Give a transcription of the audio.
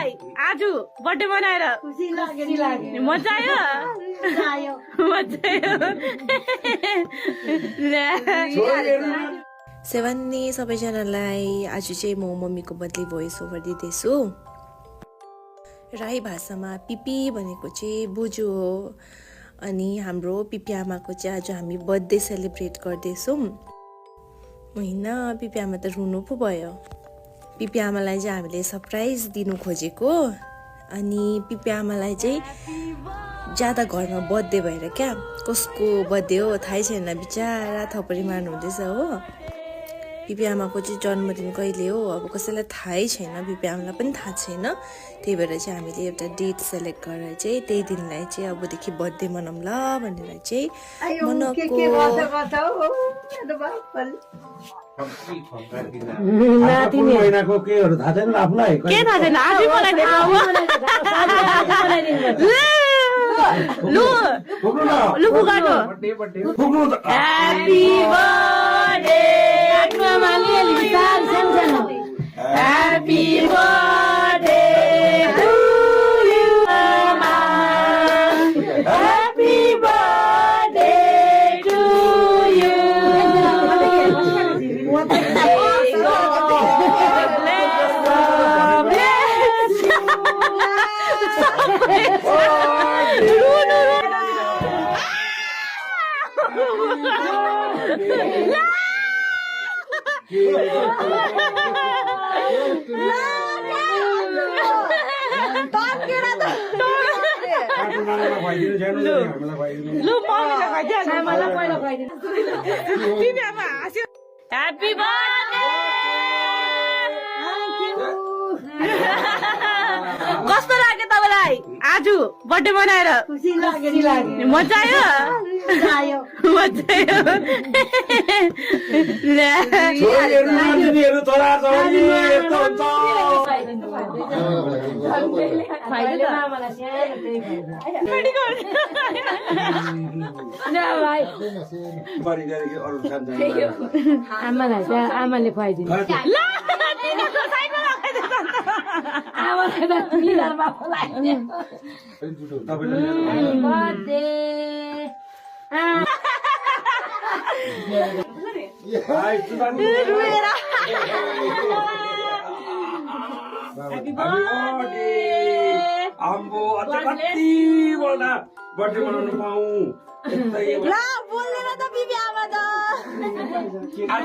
तपाईँलाई आज बर्थडे मनाएर मजा आयो मजा आयो सेवान्ने सबैजनालाई आज चाहिँ म मम्मीको बदली भोइस ओभर दिँदैछु। राई भाषामा पिपी भनेको चाहिँ बोजू हो अनि हाम्रो पिपी आमाको चाहिँ आज हामी बर्थडे सेलिब्रेट गर्दैछौँ। होइन पिपी आमा त रुनु पो भयो। पिपी आमालाई चाहिँ हामीले सरप्राइज दिनु खोजेको अनि पिपी आमालाई चाहिँ ज्यादा घरमा बर्थडे भएर क्या कसको बर्थडे हो थाहै छैन, बिचारा थपडी मार्नु हुँदैछ हो। पिपी आमाको चाहिँ जन्मदिन कहिले हो अब कसैलाई थाहै छैन, पिपी आमालाई पनि थाहा छैन। त्यही भएर चाहिँ हामीले एउटा डेट सेलेक्ट गरेर चाहिँ त्यही दिनलाई चाहिँ अबदेखि बर्थडे मनाउँ ल भनेर चाहिँ मनाएको। महिनाको केहरू थाहा छैन आफूलाई? के थाहा छैन आजै मलाई थाहा हो। लु लु पुगानु happy birthday happy birthday to you happy birthday to you Happy birthday! कस्तो लाग्यो तपाईँलाई आज बर्थडे मनाएर? मजा आयो मजा आयो। आमालाई चाहिँ आमाले खुवाइदिनु आम्बो अझ कति बोल्दा बर्थडे मनाउनु पाऊ। बोल्दैन त बिबी आमा त आज